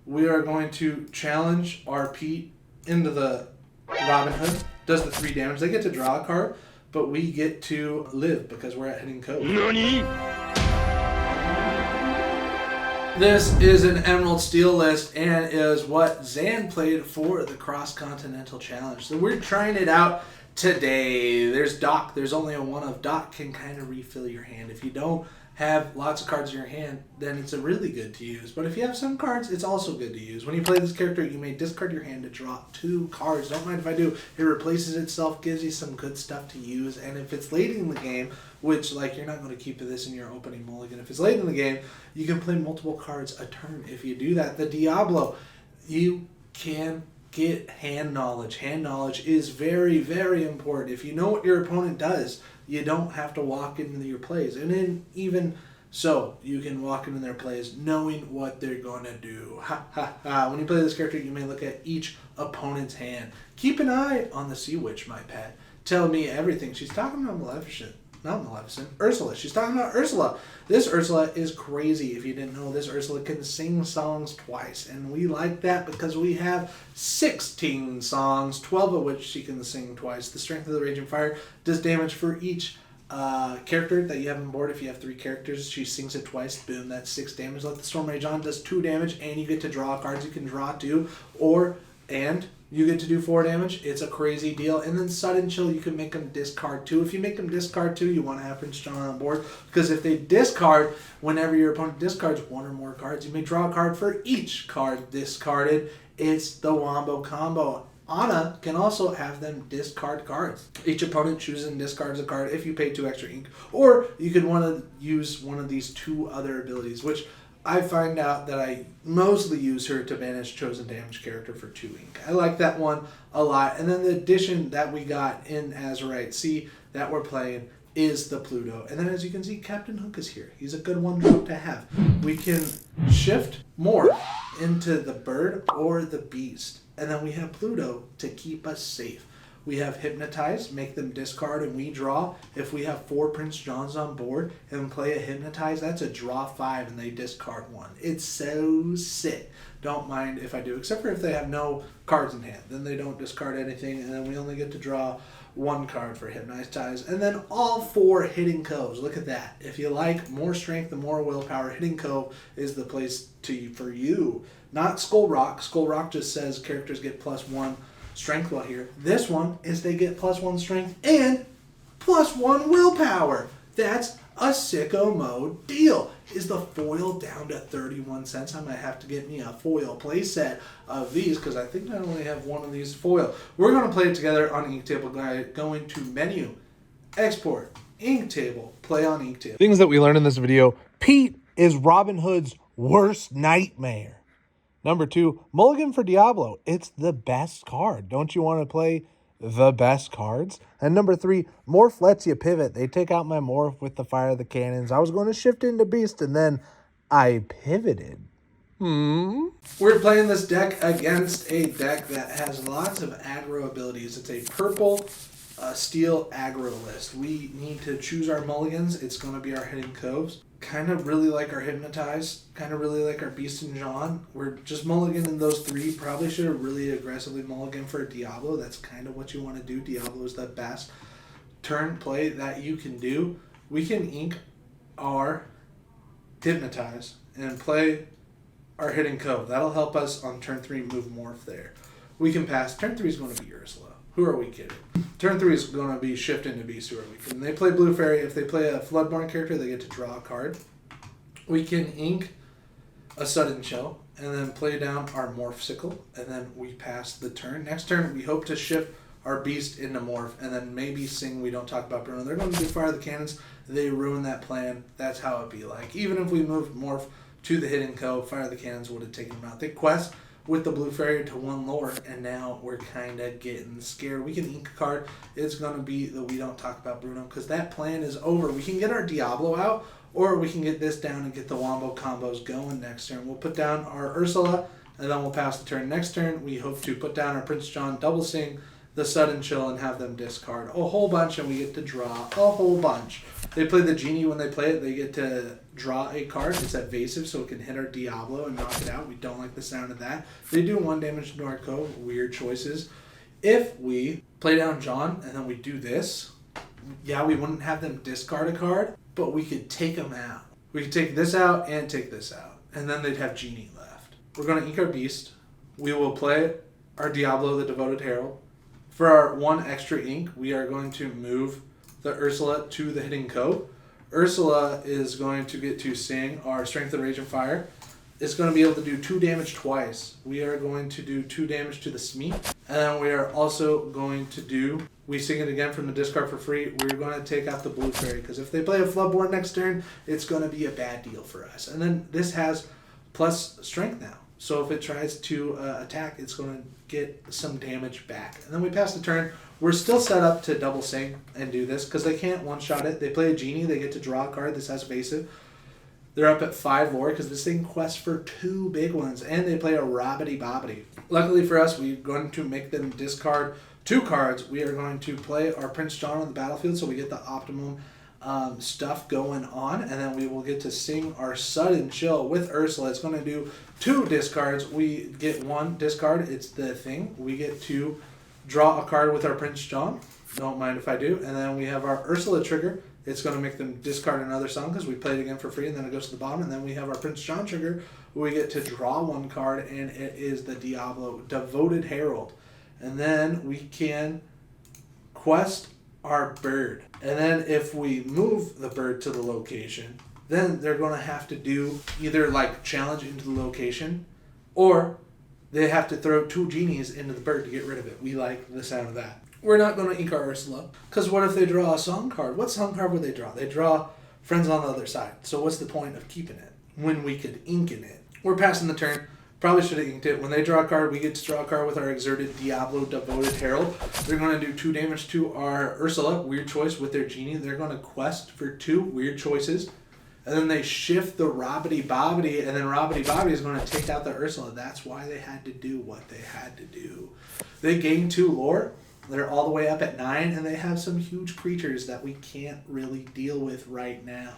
we are going to challenge our Pete into the Robin Hood. Does the 3 damage. They get to draw a card, but we get to live because we're at Hidden Cove. NANI? This is an Emerald Steel list and is what Zan played for the Cross-Continental Challenge. So we're trying it out today. There's Doc. There's only a 1 of. Doc can kind of refill your hand. If you don't have lots of cards in your hand, then it's really good to use. But if you have some cards, it's also good to use. When you play this character, you may discard your hand to draw 2 cards. Don't mind if I do. It replaces itself, gives you some good stuff to use. And if it's late in the game, which, like, you're not going to keep this in your opening mulligan. If it's late in the game, you can play multiple cards a turn. If you do that, the Diablo, you can get hand knowledge. Hand knowledge is very, very important. If you know what your opponent does, you don't have to walk into your plays. And then even so, you can walk into their plays knowing what they're going to do. Ha, ha, ha. When you play this character, you may look at each opponent's hand. Keep an eye on the Sea Witch, my pet. Tell me everything. She's talking about Maleficent. Not Maleficent. Ursula. She's talking about Ursula. This Ursula is crazy. If you didn't know, this Ursula can sing songs twice. And we like that because we have 16 songs, 12 of which she can sing twice. The Strength of the Raging Fire does damage for each character that you have on board. If you have 3 characters, she sings it twice. Boom, that's 6 damage. Let the Storm Rage On does 2 damage, and you get to draw cards. You can draw 2, and you get to do 4 damage. It's a crazy deal. And then Sudden Chill, you can make them discard 2. If you make them discard 2, you want to have Prince John on board. Because if they discard, whenever your opponent discards 1 or more cards, you may draw a card for each card discarded. It's the Wombo Combo. Anna can also have them discard cards. Each opponent chooses and discards a card if you pay 2 extra ink. Or you could want to use one of these 2 other abilities, which I find out that I mostly use her to banish chosen damage character for 2 ink. I like that one a lot. And then the addition that we got in Azurite C that we're playing is the Pluto. And then as you can see, Captain Hook is here. He's a good 1-drop to have. We can shift more into the bird or the beast. And then we have Pluto to keep us safe. We have Hypnotize, make them discard and we draw. If we have 4 Prince Johns on board and play a Hypnotize, that's a draw 5 and they discard 1. It's so sick. Don't mind if I do, except for if they have no cards in hand. Then they don't discard anything and then we only get to draw 1 card for Hypnotize. And then all 4 Hidden Coves. Look at that. If you like more strength and more willpower, Hidden Cove is the place for you. Not Skull Rock. Skull Rock just says characters get +1 strength while here. This one is they get +1 strength and +1 willpower. That's a sicko mode deal. Is the foil down to 31 cents? I might have to get me a foil playset of these because I think I only have 1 of these foil. We're going to play it together on Inktable Guide. Going to menu, export, Inktable, play on Inktable. Things that we learned in this video. Pete is Robin Hood's worst nightmare. Number 2, mulligan for Diablo. It's the best card. Don't you want to play the best cards? And number 3, Morph lets you pivot. They take out my Morph with the Fire of the Cannons. I was going to shift into Beast, and then I pivoted. We're playing this deck against a deck that has lots of aggro abilities. It's a purple steel aggro list. We need to choose our mulligans. It's going to be our Hidden Coves. Kind of really like our Hypnotize, kind of really like our Beast and John. We're just mulliganing those 3. Probably should have really aggressively mulliganed for Diablo. That's kind of what you want to do. Diablo is the best turn play that you can do. We can ink our Hypnotize and play our Hidden Cove. That'll help us on turn 3 move Morph there. We can pass. Turn 3 is going to be Ursula. Who are we kidding? Turn 3 is going to be shift into Beast. Who are we kidding? They play Blue Fairy. If they play a Floodborn character, they get to draw a card. We can ink a Sudden Chill and then play down our Morph Sickle, and then we pass the turn. Next turn, we hope to shift our Beast into Morph, and then maybe sing We Don't Talk About Bruno. They're going to do Fire the Cannons. They ruin that plan. That's how it be like. Even if we moved Morph to the Hidden Cove, Fire the Cannons would have taken them out. They quest with the Blue Fairy to 1 lower, and now we're kind of getting scared. We can ink a card. It's going to be the We Don't Talk About Bruno, because that plan is over. We can get our Diablo out, or we can get this down and get the Wombo combos going next turn. We'll put down our Ursula, and then we'll pass the turn. Next turn, we hope to put down our Prince John double sing, the sudden chill and have them discard a whole bunch, and we get to draw a whole bunch. They play the genie. When they play it, they get to draw a card. It's evasive, so it can hit our Diablo and knock it out. We don't like the sound of that. They do 1 damage to our cove. Weird choices. If we play down John and then we do this, yeah, we wouldn't have them discard a card, but we could take them out. We could take this out and take this out, and then they'd have genie left. We're going to ink our beast. We will play our Diablo, the Devoted Herald. For our 1 extra ink, we are going to move the Ursula to the Hidden Cove. Ursula is going to get to sing our Strength of Rage and Fire. It's going to be able to do 2 damage twice. We are going to do 2 damage to the Smee. And then we are also going to do, we sing it again from the discard for free. We're going to take out the Blue Fairy, because if they play a Floodborn next turn, it's going to be a bad deal for us. And then this has plus strength now. So if it tries to attack, it's going to get some damage back. And then we pass the turn. We're still set up to double sing and do this, because they can't one-shot it. They play a genie. They get to draw a card. This has evasive. They're up at 5 lore, because this thing quests for 2 big ones. And they play a Robbity Bobbity. Luckily for us, we're going to make them discard 2 cards. We are going to play our Prince John on the battlefield, so we get the optimum stuff going on, and then we will get to sing our Sudden Chill with Ursula. It's going to do 2 discards. We get 1 discard. It's the thing. We get to draw a card with our Prince John. Don't mind if I do. And then we have our Ursula trigger. It's going to make them discard another song, because we played it again for free, and then it goes to the bottom. And then we have our Prince John trigger, where we get to draw 1 card, and it is the Diablo Devoted Herald. And then we can quest our bird. And then if we move the bird to the location, then they're going to have to do either like challenge into the location, or they have to throw 2 genies into the bird to get rid of it. We like the sound of that. We're not going to ink our Ursula, because what if they draw a song card? What song card would they draw? They draw Friends on the Other Side. So what's the point of keeping it when we could ink in it? We're passing the turn. Probably should have inked it. When they draw a card, we get to draw a card with our Exerted Diablo Devoted Herald. They're going to do 2 damage to our Ursula. Weird choice with their genie. They're going to quest for 2 weird choices. And then they shift the Robbity Bobbity, and then Robbity Bobbity is going to take out the Ursula. That's why they had to do what they had to do. They gain 2 lore. They're all the way up at 9, and they have some huge creatures that we can't really deal with right now.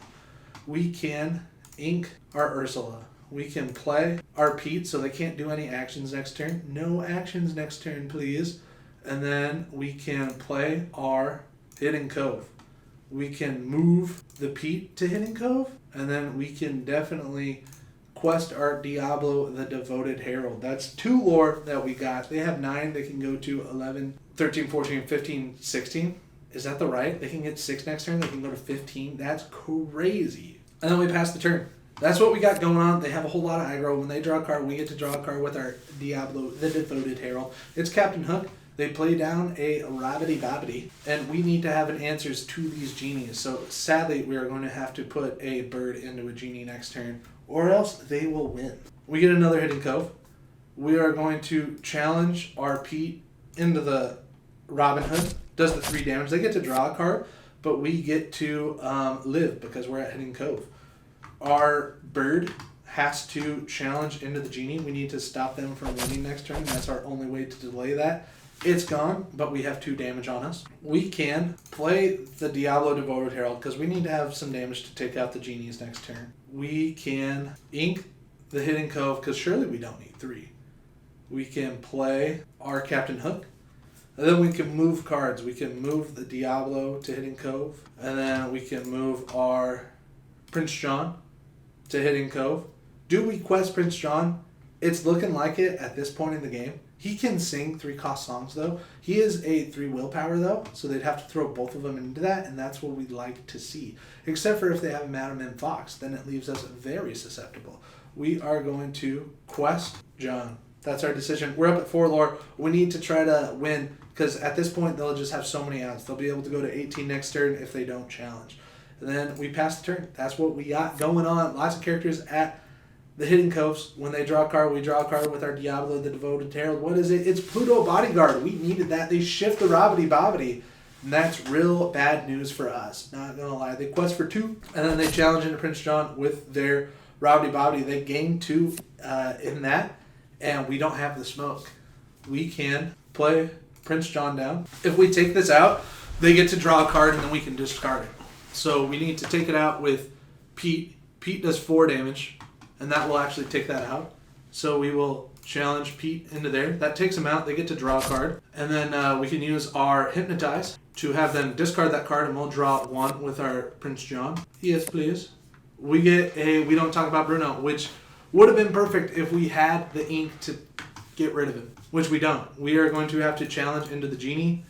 We can ink our Ursula. We can play our Pete, so they can't do any actions next turn. No actions next turn, please. And then we can play our Hidden Cove. We can move the Pete to Hidden Cove, and then we can definitely quest our Diablo, the Devoted Herald. That's 2 lore that we got. They have 9. They can go to 11, 13, 14, 15, 16. Is that the right? They can get 6 next turn. They can go to 15. That's crazy. And then we pass the turn. That's what we got going on. They have a whole lot of aggro. When they draw a card, we get to draw a card with our Diablo, the Devoted Herald. It's Captain Hook. They play down a Robbity Bobbity, and we need to have an answers to these genies. So sadly, we are going to have to put a bird into a genie next turn, or else they will win. We get another Hidden Cove. We are going to challenge our Pete into the Robin Hood. Does the 3 damage. They get to draw a card, but we get to live because we're at Hidden Cove. Our bird has to challenge into the genie. We need to stop them from winning next turn. That's our only way to delay that. It's gone, but we have 2 damage on us. We can play the Diablo Devoted Herald, because we need to have some damage to take out the genies next turn. We can ink the Hidden Cove, because surely we don't need 3. We can play our Captain Hook. And then we can move cards. We can move the Diablo to Hidden Cove. And then we can move our Prince John to Hidden Cove. Do we quest Prince John? It's looking like it at this point in the game. He can sing 3-cost songs, though. He is a 3 willpower, though, so they'd have to throw both of them into that, and that's what we'd like to see. Except for if they have a Madam M. Fox, then it leaves us very susceptible. We are going to quest John. That's our decision. We're up at 4 lore. We need to try to win, because at this point, they'll just have so many outs. They'll be able to go to 18 next turn if they don't challenge. And then we pass the turn. That's what we got going on. Lots of characters at the Hidden Coves. When they draw a card, we draw a card with our Diablo, the Devoted Herald. What is it? It's Pluto Bodyguard. We needed that. They shift the Robbity Bobbity. And that's real bad news for us. Not going to lie. They quest for 2. And then they challenge into Prince John with their Robbity Bobbity. They gain 2 in that. And we don't have the smoke. We can play Prince John down. If we take this out, they get to draw a card and then we can discard it. So we need to take it out with Pete. Pete does 4 damage, and that will actually take that out. So we will challenge Pete into there. That takes them out. They get to draw a card. And then we can use our Hypnotize to have them discard that card, and we'll draw 1 with our Prince John. Yes, please. We get a We Don't Talk About Bruno, which would have been perfect if we had the ink to get rid of him, which we don't. We are going to have to challenge into the Genie.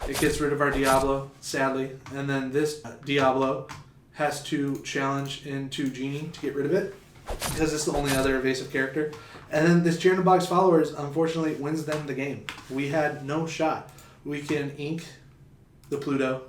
It gets rid of our Diablo, sadly. And then this Diablo has to challenge into Genie to get rid of it, because it's the only other evasive character. And then this Chernobog's Followers, unfortunately, wins them the game. We had no shot. We can ink the Pluto,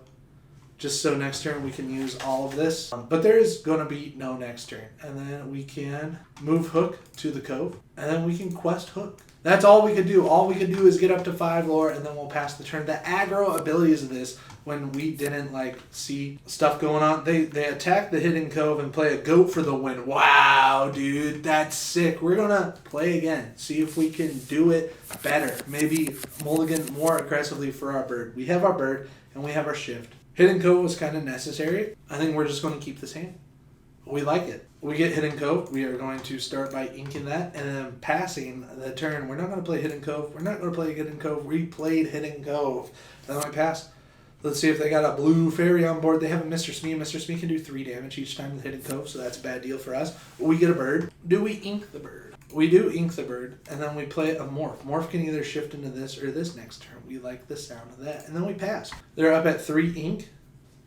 just so next turn we can use all of this. But there is going to be no next turn. And then we can move Hook to the Cove, and then we can quest Hook. That's all we could do. All we could do is get up to 5 lore, and then we'll pass the turn. The aggro abilities of this, when we didn't see stuff going on, they attack the Hidden Cove and play a goat for the win. Wow, dude, that's sick. We're gonna play again, see if we can do it better. Maybe mulligan more aggressively for our bird. We have our bird and we have our shift. Hidden Cove was kind of necessary. I think we're just going to keep this hand. We like it. We get Hidden Cove. We are going to start by inking that and then passing the turn. We're not going to play Hidden Cove. We're not going to play Hidden Cove. We played Hidden Cove. Then we pass. Let's see if they got a blue fairy on board. They have a Mr. Smee. Mr. Smee can do 3 damage each time with Hidden Cove, so that's a bad deal for us. We get a bird. Do we ink the bird? We do ink the bird, and then we play a Morph. Morph can either shift into this or this next turn. We like the sound of that. And then we pass. They're up at 3 ink.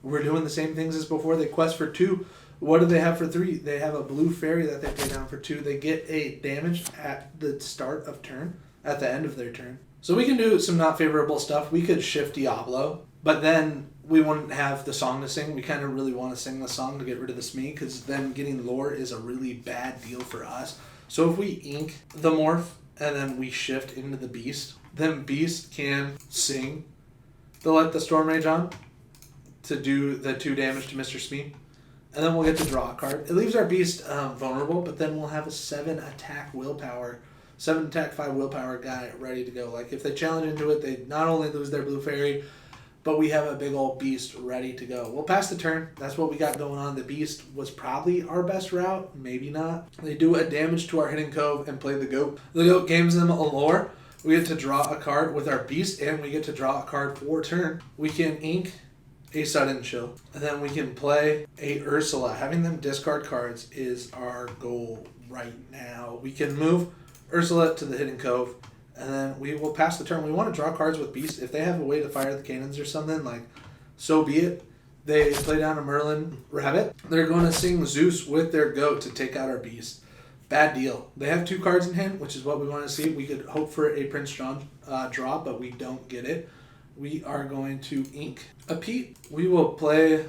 We're doing the same things as before. They quest for 2. What do they have for 3? They have a blue fairy that they pay down for 2. They get a damage at the start of turn, at the end of their turn. So we can do some not favorable stuff. We could shift Diablo, but then we wouldn't have the song to sing. We kind of really want to sing the song to get rid of the Smee, because then getting lore is a really bad deal for us. So if we ink the Morph and then we shift into the Beast, then Beast can sing. They'll let the Storm Rage on to do the 2 damage to Mr. Smee. And then we'll get to draw a card. It leaves our Beast vulnerable, but then we'll have a 7 attack willpower, 7 attack 5 willpower guy ready to go. If they challenge into it, they not only lose their blue fairy, but we have a big old Beast ready to go. We'll pass the turn. That's what we got going on. The Beast was probably our best route. Maybe not. They do a damage to our Hidden Cove and play the Goat. The Goat gains them a lore. We get to draw a card with our Beast, and we get to draw a card for turn. We can ink a Sudden Chill, and then we can play a Ursula. Having them discard cards is our goal right now. We can move Ursula to the Hidden Cove, and then we will pass the turn. We want to draw cards with Beast. If they have a way to fire the cannons or something, so be it. They play down a Merlin Rabbit. They're going to sing Zeus with their Goat to take out our Beast. Bad deal. They have 2 cards in hand, which is what we want to see. We could hope for a Prince John draw, but we don't get it. We are going to ink a Pete. We will play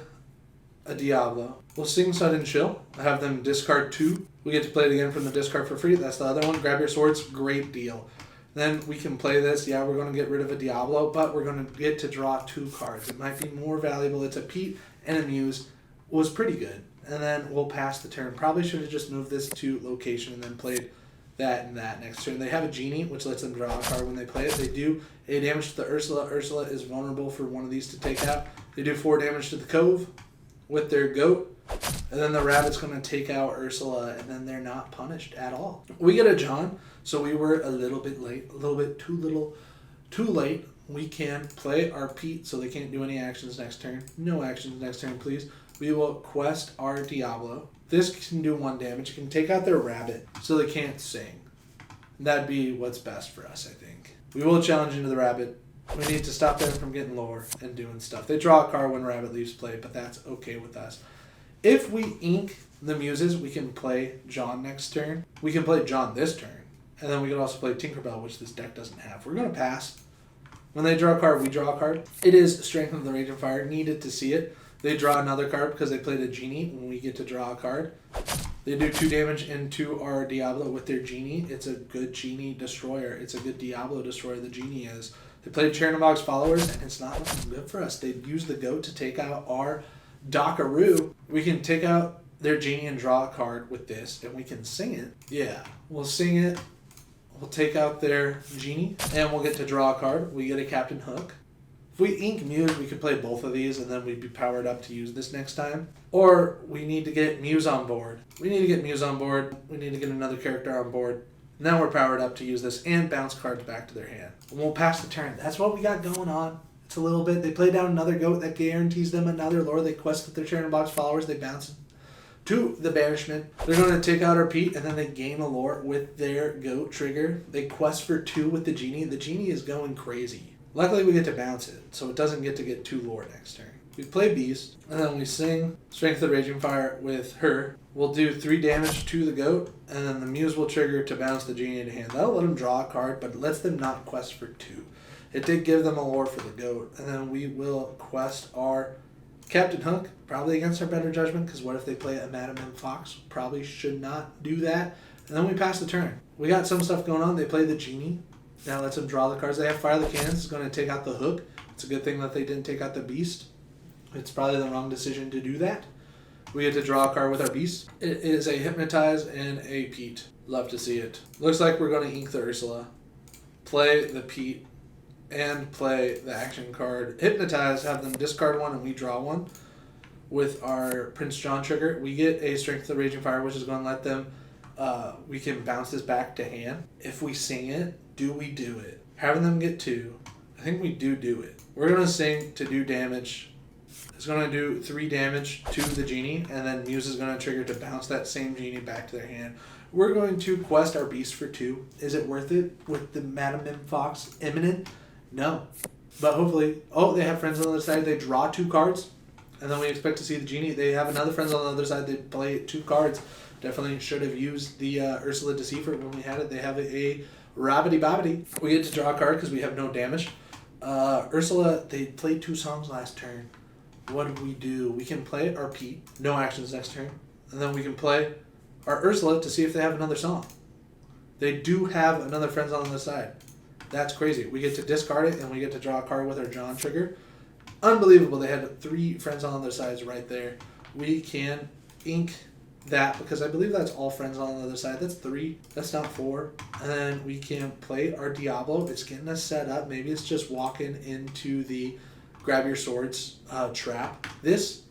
a Diablo. We'll sing Sudden Chill. Have them discard 2. We get to play it again from the discard for free. That's the other one. Grab your swords. Great deal. Then we can play this. Yeah, we're going to get rid of a Diablo, but we're going to get to draw 2 cards. It might be more valuable. It's a Pete and a Muse. Was pretty good. And then we'll pass the turn. Probably should have just moved this to location and then played that and that next turn. They have a Genie, which lets them draw a card when they play it. They do a damage to the Ursula. Ursula is vulnerable for one of these to take out. They do 4 damage to the Cove with their Goat. And then the Rabbit's going to take out Ursula, and then they're not punished at all. We get a John, so we were a little bit late. A little bit too late. We can play our Pete, so they can't do any actions next turn. No actions next turn, please. We will quest our Diablo. This can do 1 damage. It can take out their Rabbit, so they can't sing. That'd be what's best for us, I think. We will challenge into the Rabbit. We need to stop them from getting lore and doing stuff. They draw a card when Rabbit leaves play, but that's okay with us. If we ink the Muses, we can play John next turn. We can play John this turn. And then we can also play Tinkerbell, which this deck doesn't have. We're going to pass. When they draw a card, we draw a card. It is Strength of the Rage and Fire. Needed to see it. They draw another card because they played a Genie when we get to draw a card. They do 2 damage into our Diablo with their Genie. It's a good Genie destroyer. It's a good Diablo destroyer, the Genie is. They played Chernobog's Followers, and it's not looking good for us. They use the Goat to take out our Dockaroo. We can take out their Genie and draw a card with this, and we can sing it. Yeah, we'll sing it. will take out their genie, and we'll get to draw a card. We get a Captain Hook. If we ink Muse, we could play both of these, and then we'd be powered up to use this next time. Or we need to get Muse on board. We need to get Muse on board. We need to get another character on board. Now we're powered up to use this and bounce cards back to their hand. And we'll pass the turn. That's what we got going on. It's a little bit. They play down another goat that guarantees them another lore. They quest with their Sharon Box followers. They bounce to the banishment. They're going to take out our Pete, and then they gain a lore with their goat trigger. They quest for 2 with the genie. The genie is going crazy. Luckily, we get to bounce it, so it doesn't get to get 2 lore next turn. We play Beast, and then we sing Strength of the Raging Fire with her. We'll do 3 damage to the goat, and then the Muse will trigger to bounce the genie into hand. That'll let them draw a card, but it lets them not quest for 2. It did give them a lore for the goat, and then we will quest our Captain Hook, probably against our better judgment, because what if they play a Madam M Fox? Probably should not do that. And then we pass the turn. We got some stuff going on. They play the genie. Now lets them draw the cards. They have Fire the Cannons. It's going to take out the Hook. It's a good thing that they didn't take out the Beast. It's probably the wrong decision to do that. We get to draw a card with our Beast. It is a Hypnotize and a Pete. Love to see it. Looks like we're going to ink the Ursula, play the Pete, and play the action card. Hypnotize, have them discard 1 and we draw 1. With our Prince John trigger, we get a Strength of the Raging Fire, which is going to let them, we can bounce this back to hand. If we sing it, do we do it? Having them get 2, I think we do it. We're going to sing to do damage. It's going to do 3 damage to the genie, and then Muse is going to trigger to bounce that same genie back to their hand. We're going to quest our Beast for 2. Is it worth it with the Madam M Fox imminent? No. But hopefully, they have friends on the other side. They draw 2 cards, and then we expect to see the genie. They have another friends on the other side. They play 2 cards. Definitely should have used the Ursula Deceiver when we had it. They have a Rabbity Bobbity. We get to draw a card because we have no damage. Ursula, they played 2 songs last turn. What do? We can play our Pete. No actions next turn. And then we can play our Ursula to see if they have another song. They do have another friends on the other side. That's crazy. We get to discard it, and we get to draw a card with our John trigger. Unbelievable. They had 3 friends on their sides right there. We can ink that because I believe that's all friends on the other side. That's 3. That's not 4. And then we can play our Diablo. It's getting us set up. Maybe it's just walking into the grab your swords trap. This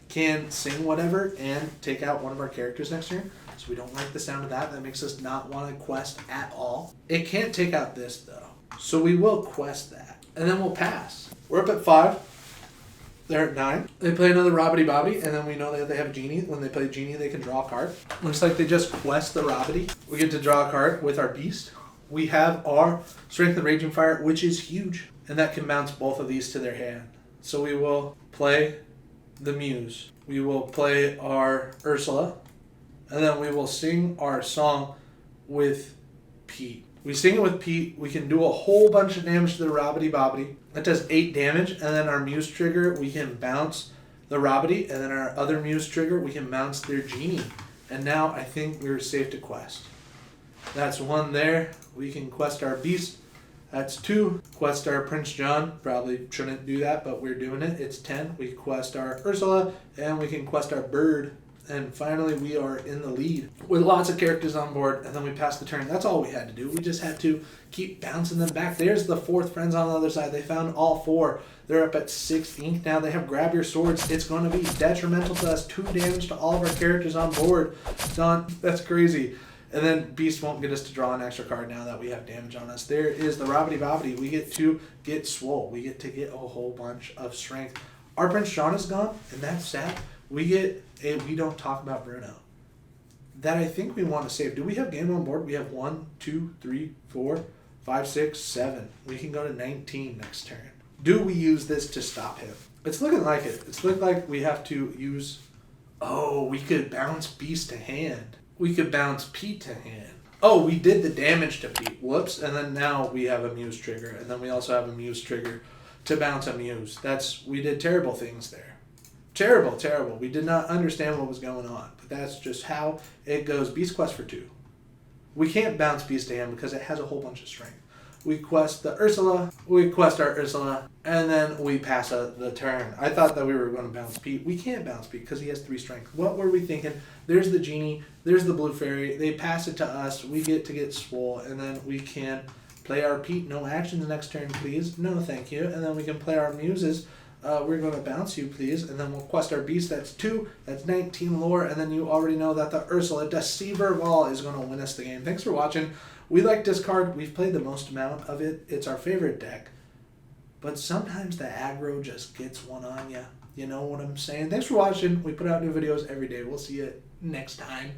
can sing whatever and take out one of our characters next turn. So we don't like the sound of that. That makes us not want to quest at all. It can't take out this though. So we will quest that. And then we'll pass. We're up at 5. They're at 9. They play another Rabbity Bobbity, and then we know that they have Genie. When they play Genie, they can draw a card. Looks like they just quest the Rabbity. We get to draw a card with our Beast. We have our Strength of Raging Fire, which is huge. And that can bounce both of these to their hand. So we will play the Muse. We will play our Ursula. And then we will sing our song with Pete. We sing it with Pete. We can do a whole bunch of damage to the Rabbity Bobbity. That does 8 damage. And then our Muse trigger, we can bounce the Rabbity. And then our other Muse trigger, we can bounce their Genie. And now I think we're safe to quest. That's 1 there. We can quest our Beast. That's 2. Quest our Prince John. Probably shouldn't do that, but we're doing it. It's 10. We quest our Ursula. And we can quest our Bird. And finally, we are in the lead with lots of characters on board, and then we pass the turn. That's all we had to do. We just had to keep bouncing them back. There's the 4th friends on the other side. They found all 4. They're up at 6 ink now. They have Grab Your Swords. It's going to be detrimental to us. 2 damage to all of our characters on board. Done. That's crazy. And then Beast won't get us to draw an extra card now that we have damage on us. There is the Rabbity Bobbity. We get to get swole. We get to get a whole bunch of strength. Our Prince John is gone, and that's sad. We get a We Don't Talk About Bruno. That I think we want to save. Do we have game on board? We have 1, 2, 3, 4, 5, 6, 7. We can go to 19 next turn. Do we use this to stop him? It's looking like it. It's looking like we have to use... Oh, we could bounce Beast to hand. We could bounce Pete to hand. Oh, we did the damage to Pete. Whoops. And then now we have a Muse trigger. And then we also have a Muse trigger to bounce a Muse. We did terrible things there. Terrible, terrible. We did not understand what was going on. But that's just how it goes. Beast quest for 2. We can't bounce Beast to hand because it has a whole bunch of strength. we quest the Ursula, we quest our Ursula, and then we pass the turn. I thought that we were going to bounce Pete. We can't bounce Pete because he has 3 strength. What were we thinking? There's the genie, there's the blue fairy. They pass it to us. We get swole, and then we can play our Pete. No actions next turn, please. No, thank you. And then we can play our muses. We're going to bounce you, please. And then we'll quest our beast. That's 2. That's 19 lore. And then you already know that the Ursula Deceiver Wall is going to win us the game. Thanks for watching. We like this card. We've played the most amount of it. It's our favorite deck. But sometimes the aggro just gets one on you. You know what I'm saying? Thanks for watching. We put out new videos every day. We'll see you next time.